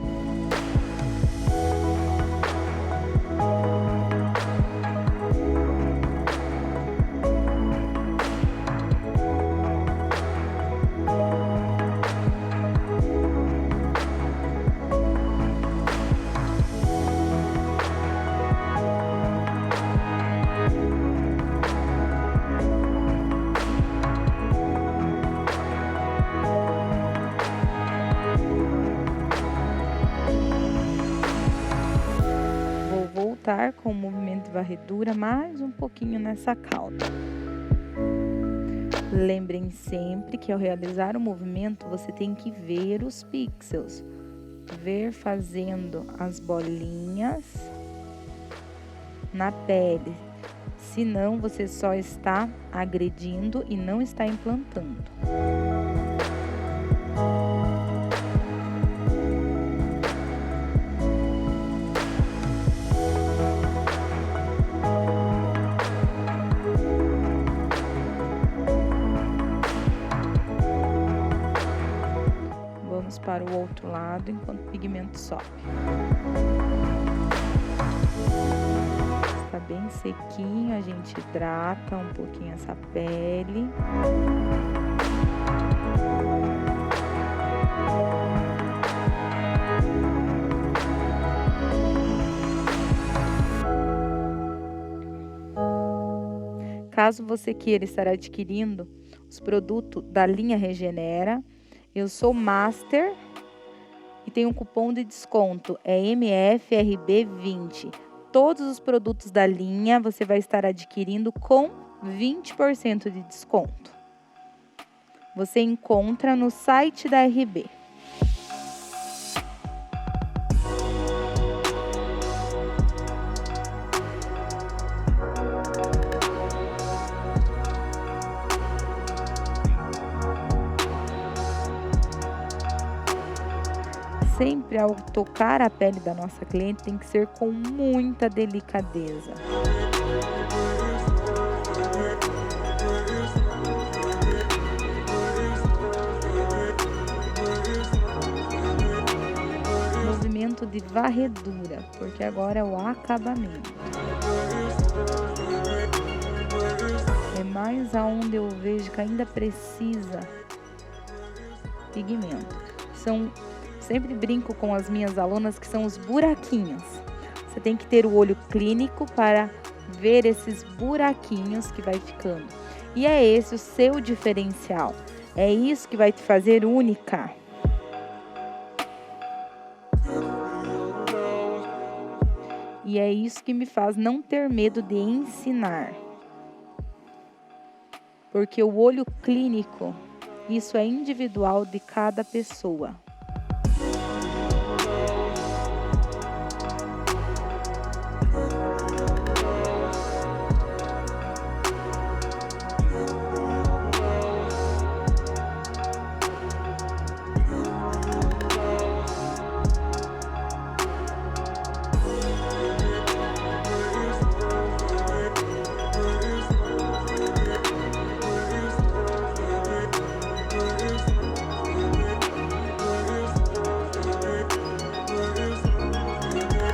Com o movimento de varredura mais um pouquinho nessa cauda. Lembrem sempre que ao realizar o movimento você tem que ver os pixels, ver fazendo as bolinhas na pele, senão você só está agredindo e não está implantando. Para o outro lado, enquanto o pigmento sobe. Está bem sequinho, a gente hidrata um pouquinho essa pele. Caso você queira estar adquirindo os produtos da linha Regenera, eu sou Master e tem um cupom de desconto, é MFRB20. Todos os produtos da linha você vai estar adquirindo com 20% de desconto. Você encontra no site da RB. Sempre ao tocar a pele da nossa cliente tem que ser com muita delicadeza. Movimento de varredura, porque agora é o acabamento. É mais aonde eu vejo que ainda precisa pigmento. Sempre brinco com as minhas alunas que são os buraquinhos. Você tem que ter o olho clínico para ver esses buraquinhos que vai ficando. E é esse o seu diferencial. É isso que vai te fazer única. E é isso que me faz não ter medo de ensinar. Porque o olho clínico, isso é individual de cada pessoa.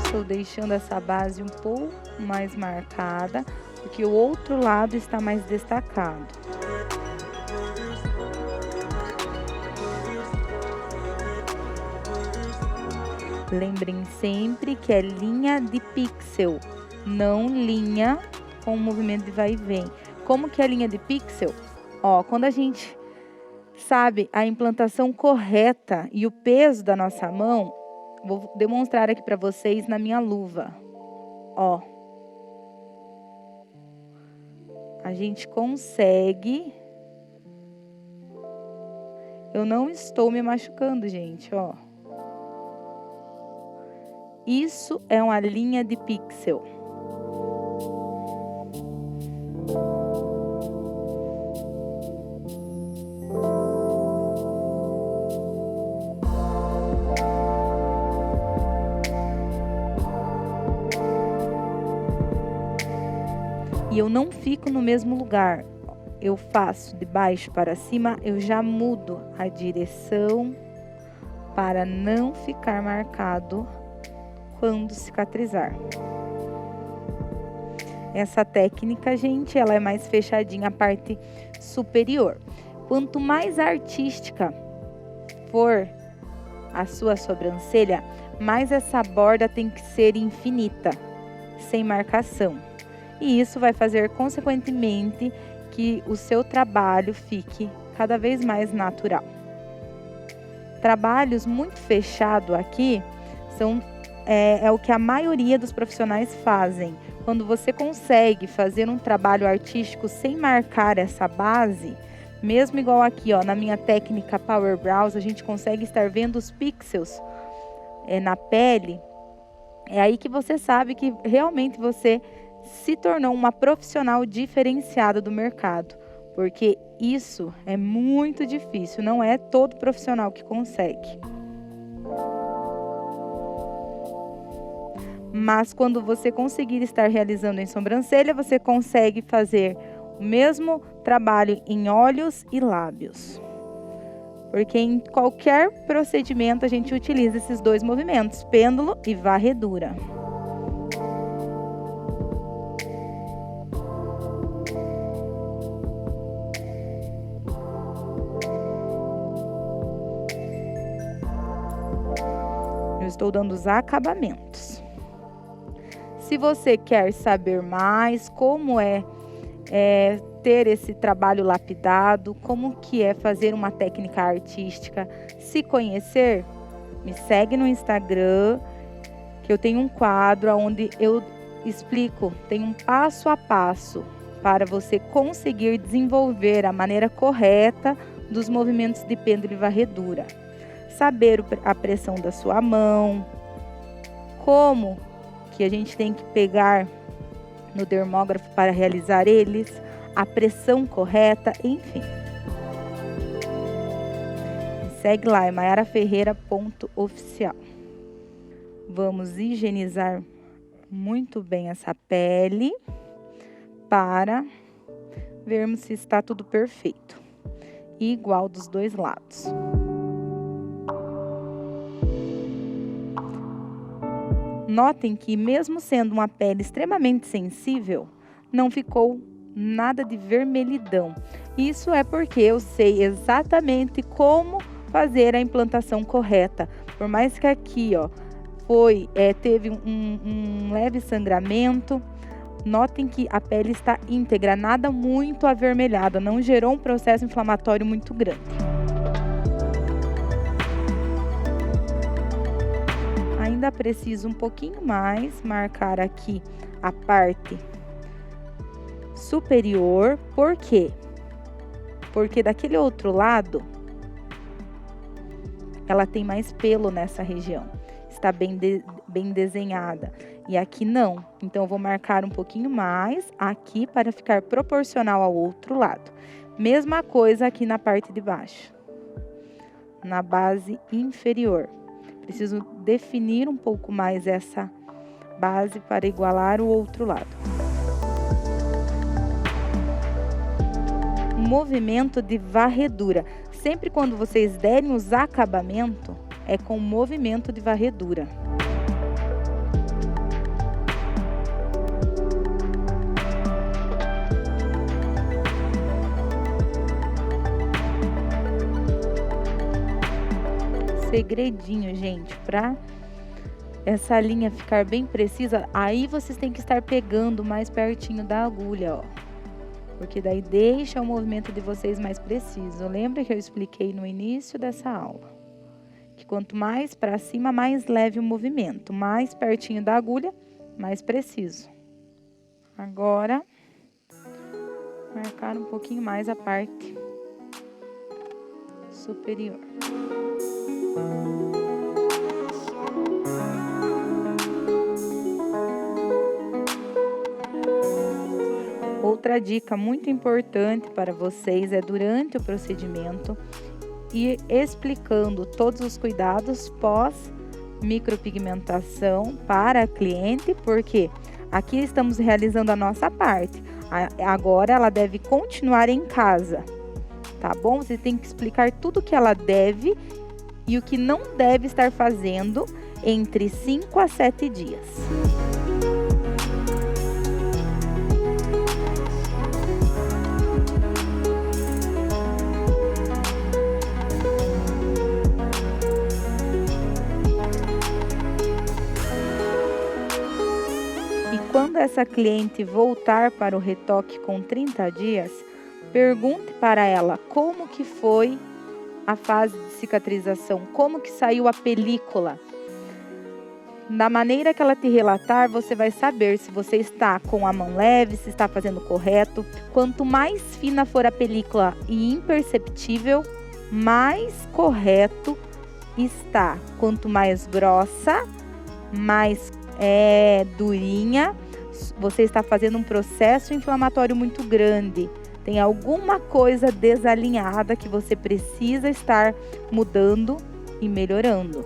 Estou deixando essa base um pouco mais marcada, porque o outro lado está mais destacado. Lembrem sempre que é linha de pixel, não linha com movimento de vai e vem. Como que é linha de pixel? Ó, quando a gente sabe a implantação correta e o peso da nossa mão, vou demonstrar aqui para vocês na minha luva. Ó, a gente consegue. Eu não estou me machucando, gente, ó. Isso é uma linha de pixel. E eu não fico no mesmo lugar. Eu faço de baixo para cima, eu já mudo a direção para não ficar marcado quando cicatrizar. Essa técnica, gente, ela é mais fechadinha a parte superior. Quanto mais artística for a sua sobrancelha, mais essa borda tem que ser infinita, sem marcação. E isso vai fazer, consequentemente, que o seu trabalho fique cada vez mais natural. Trabalhos muito fechados aqui é o que a maioria dos profissionais fazem. Quando você consegue fazer um trabalho artístico sem marcar essa base, mesmo igual aqui, ó, na minha técnica Power Brows, a gente consegue estar vendo os pixels na pele. É aí que você sabe que realmente você se tornou uma profissional diferenciada do mercado, porque isso é muito difícil, não é todo profissional que consegue. Mas quando você conseguir estar realizando em sobrancelha, você consegue fazer o mesmo trabalho em olhos e lábios. Porque em qualquer procedimento a gente utiliza esses dois movimentos, pêndulo e varredura. Eu estou dando os acabamentos. Se você quer saber mais como é ter esse trabalho lapidado, como que é fazer uma técnica artística, se conhecer, me segue no Instagram, que eu tenho um quadro onde eu explico, tem um passo a passo para você conseguir desenvolver a maneira correta dos movimentos de pêndulo e varredura. Saber a pressão da sua mão, como que a gente tem que pegar no dermógrafo para realizar eles, a pressão correta, enfim. Segue lá, é maiaraferreira.oficial. Vamos higienizar muito bem essa pele para vermos se está tudo perfeito. E igual dos dois lados. Notem que mesmo sendo uma pele extremamente sensível, não ficou nada de vermelhidão. Isso é porque eu sei exatamente como fazer a implantação correta. Por mais que aqui, ó, teve um leve sangramento, notem que a pele está íntegra, nada muito avermelhada, não gerou um processo inflamatório muito grande. Ainda preciso um pouquinho mais marcar aqui a parte superior. Por quê? Porque daquele outro lado ela tem mais pelo nessa região, está bem desenhada, e aqui não. Então eu vou marcar um pouquinho mais aqui para ficar proporcional ao outro lado. Mesma coisa aqui na parte de baixo, na base inferior. Preciso definir um pouco mais essa base para igualar o outro lado. Movimento de varredura. Sempre quando vocês derem os acabamentos, é com movimento de varredura. Segredinho, gente, para essa linha ficar bem precisa, aí vocês têm que estar pegando mais pertinho da agulha, ó. Porque daí deixa o movimento de vocês mais preciso. Lembra que eu expliquei no início dessa aula? Que quanto mais para cima, mais leve o movimento. Mais pertinho da agulha, mais preciso. Agora, marcar um pouquinho mais a parte superior. Outra dica muito importante para vocês é durante o procedimento ir explicando todos os cuidados pós micropigmentação para a cliente, porque aqui estamos realizando a nossa parte. Agora ela deve continuar em casa, tá bom? Você tem que explicar tudo o que ela deve e o que não deve estar fazendo entre 5 a 7 dias. Quando essa cliente voltar para o retoque com 30 dias, pergunte para ela como que foi a fase de cicatrização, como que saiu a película. Da maneira que ela te relatar, você vai saber se você está com a mão leve, se está fazendo correto. Quanto mais fina for a película e imperceptível, mais correto está. Quanto mais grossa, mais durinha, você está fazendo um processo inflamatório muito grande. Tem alguma coisa desalinhada que você precisa estar mudando e melhorando.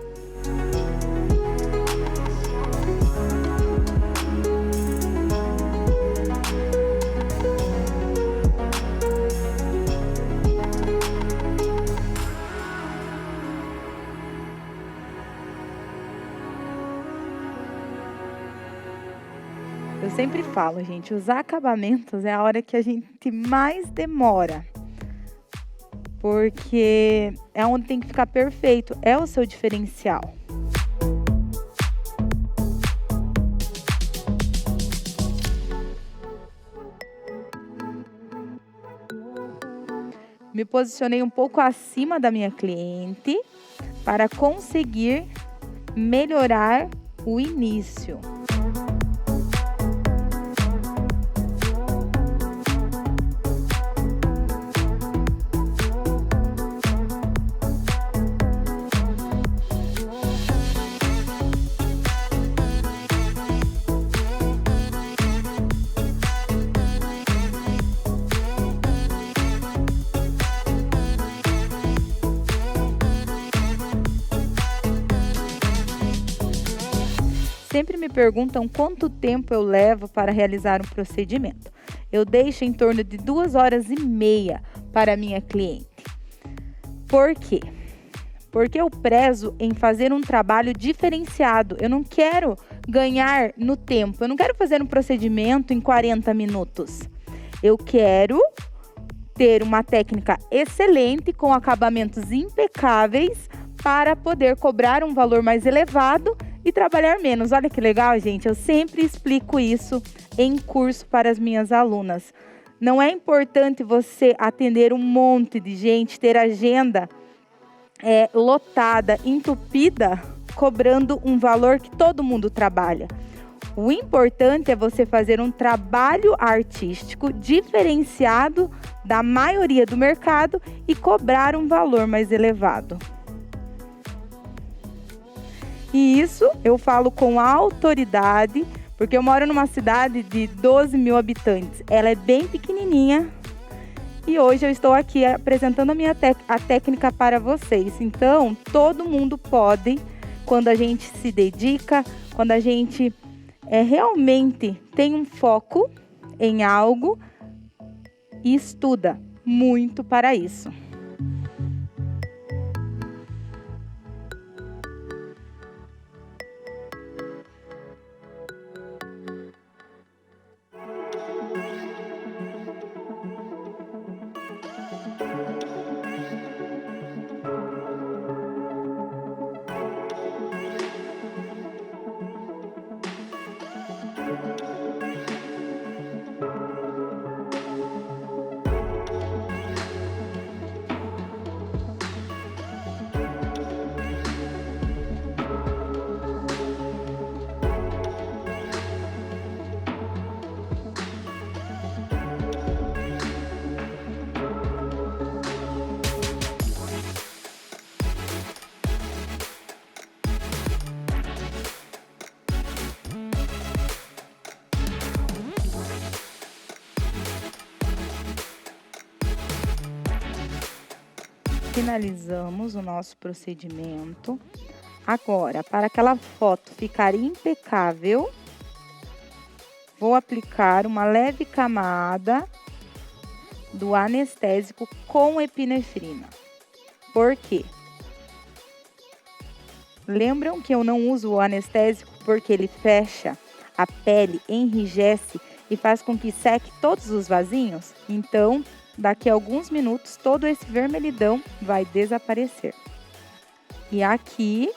Eu sempre falo, gente, os acabamentos é a hora que a gente mais demora. Porque é onde tem que ficar perfeito, é o seu diferencial. Me posicionei um pouco acima da minha cliente para conseguir melhorar o início. Sempre me perguntam quanto tempo eu levo para realizar um procedimento. Eu deixo em torno de 2h30 para a minha cliente. Por quê? Porque eu prezo em fazer um trabalho diferenciado. Eu não quero ganhar no tempo. Eu não quero fazer um procedimento em 40 minutos. Eu quero ter uma técnica excelente, com acabamentos impecáveis, para poder cobrar um valor mais elevado e trabalhar menos. Olha que legal, gente. Eu sempre explico isso em curso para as minhas alunas. Não é importante você atender um monte de gente, ter agenda lotada, entupida, cobrando um valor que todo mundo trabalha. O importante é você fazer um trabalho artístico diferenciado da maioria do mercado e cobrar um valor mais elevado. E isso eu falo com autoridade, porque eu moro numa cidade de 12 mil habitantes. Ela é bem pequenininha e hoje eu estou aqui apresentando a técnica para vocês. Então, todo mundo pode, quando a gente se dedica, quando a gente realmente tem um foco em algo e estuda muito para isso. Finalizamos o nosso procedimento. Agora, para aquela foto ficar impecável, vou aplicar uma leve camada do anestésico com epinefrina. Por quê? Lembram que eu não uso o anestésico porque ele fecha a pele, enrijece e faz com que seque todos os vasinhos? Então, daqui a alguns minutos, todo esse vermelhidão vai desaparecer. E aqui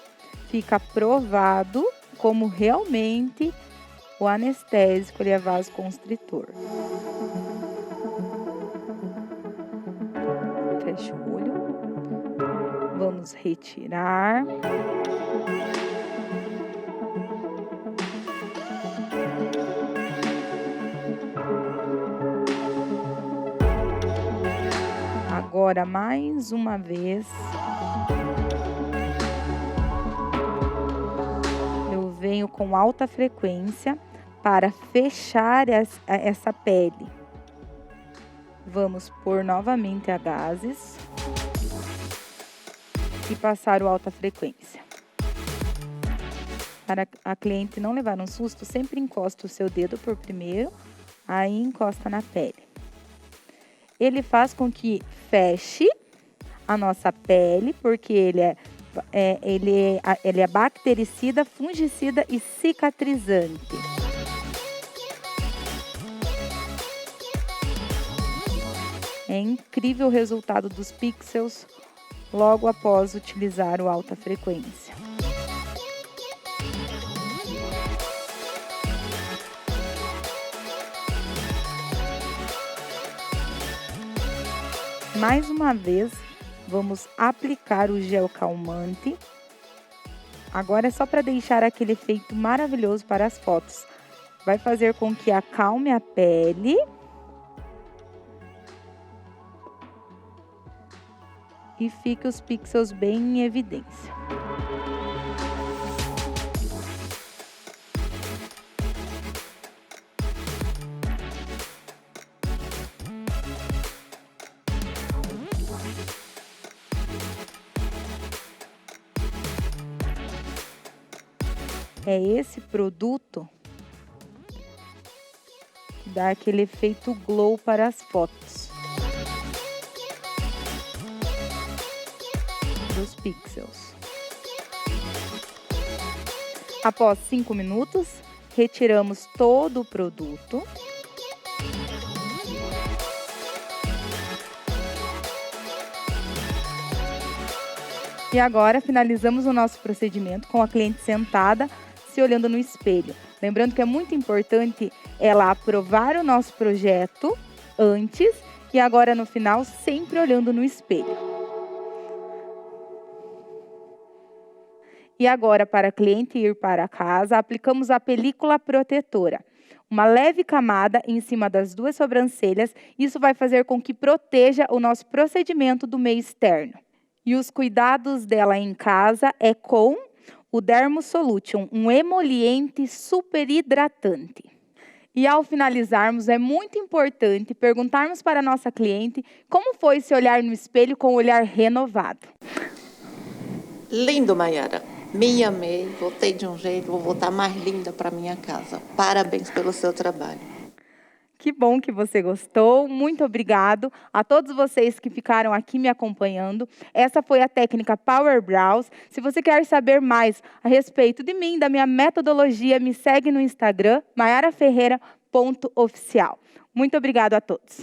fica provado como realmente o anestésico ele é vasoconstritor. Fecha o olho. Vamos retirar. Agora, mais uma vez, eu venho com alta frequência para fechar essa pele. Vamos pôr novamente a gases e passar o alta frequência. Para a cliente não levar um susto, sempre encosta o seu dedo por primeiro, aí encosta na pele. Ele faz com que feche a nossa pele, porque ele é bactericida, fungicida e cicatrizante. É incrível o resultado dos pixels logo após utilizar o alta frequência. Mais uma vez, vamos aplicar o gel calmante. Agora é só para deixar aquele efeito maravilhoso para as fotos. Vai fazer com que acalme a pele. E fique os pixels bem em evidência. É esse produto que dá aquele efeito glow para as fotos dos pixels. Após 5 minutos, retiramos todo o produto. E agora finalizamos o nosso procedimento com a cliente sentada, se olhando no espelho. Lembrando que é muito importante ela aprovar o nosso projeto antes e agora no final sempre olhando no espelho. E agora, para a cliente ir para casa, aplicamos a película protetora. Uma leve camada em cima das duas sobrancelhas, isso vai fazer com que proteja o nosso procedimento do meio externo. E os cuidados dela em casa é com o Dermosolution, um emoliente super hidratante. E ao finalizarmos, é muito importante perguntarmos para a nossa cliente como foi se olhar no espelho com o olhar renovado. Lindo, Mayara. Me amei, voltei de um jeito, vou voltar mais linda para minha casa. Parabéns pelo seu trabalho. Que bom que você gostou. Muito obrigado a todos vocês que ficaram aqui me acompanhando. Essa foi a técnica Power Brows. Se você quer saber mais a respeito de mim, da minha metodologia, me segue no Instagram, mayaraferreira.oficial. Muito obrigado a todos.